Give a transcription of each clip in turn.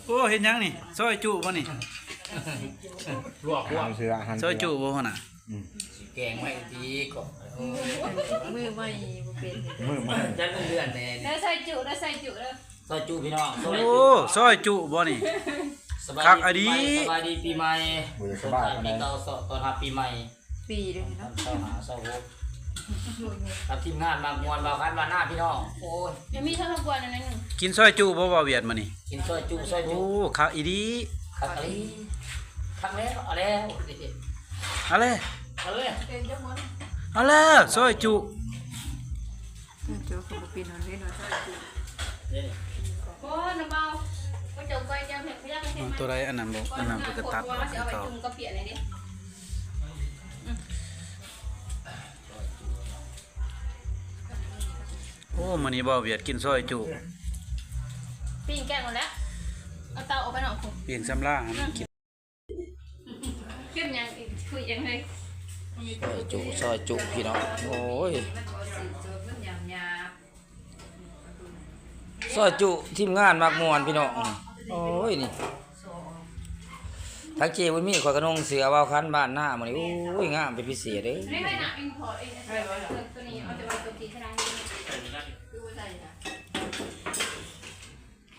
โอ้เห็นยังนี่ซอยจุบ่นี่ ลวก เสือหัน ซอยจุบ่หั่นน่ะ แกงไม่ดีก็ มือใหม่บ่เป็น มือมัน จะเลื่อนแน่ แล้วใส่จุแล้วใส่จุแล้ว ซอยจูพี่น้อง โอ้ซอยจุบ่นี่ สบาย คักอะดี สบายดีปีใหม่สบายปีเก่าตอนรับปีใหม่ ปีเด้อเนาะ เช้าหาเช้าหกรับทีมงานมามวนมาคันมาหน้าพี่น้องโอ้ย ยังมีทั้งขบวนอันนั้นนึง กินซอยจุบ่บ่เวียดมานี่ กินซอยจูซอย โอ้ จู คักอีดี คักอะไรคักแล้วเอาแล้ว เอาเลย เอาเลย เป็นจังหวะ เอาแล้วซอยจุ จุก็บ่เป็นอันนี้เนาะใส่จุ นี่ โอ้น้ำเบาก็จบไปจะเห็นพยักเห็น ตัวใดอันนั้นบ่อันนั้นก็ตัด ว่าสิเอาไป เขา จุ่มกระเปียกเลยดิ โอ้มื้อนี้บ่เวียดกินซอยจุ ปิ้งแกงหมดแล้วเอาเตาออกไปหน่อยคุณ เปียงสำลาให้มันกิน ขึ้นยังคุยยังไง ซอยจูพี่น้องโอ้ยซอยจูทีมงานมากมวนพี่น้องโอ้ยนี่ทักเจบุญมีข่อยกระนงเสือว่าวคันบ้านหน้ามื้อนี้โอ้ยงามเป็นพิเศษเด้ ไม่ไม่หนักอินพอร์ตเองตัวนี้เอาจะไว้ตัวที่ขนาดนี้ดูใส่จ้ะ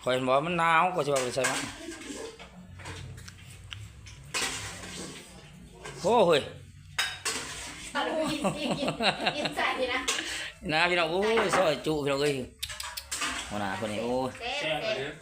ข่อยเห็นบอกว่ามันหนาวก็จะว่าไปใส่มาโอ้เฮ้ย กินใส่ดีนะ นะพี่น้องโอ้ยซอยจุพี่น้องเอ้ยหัวหน้าคนนี้โอ้ย เด็ด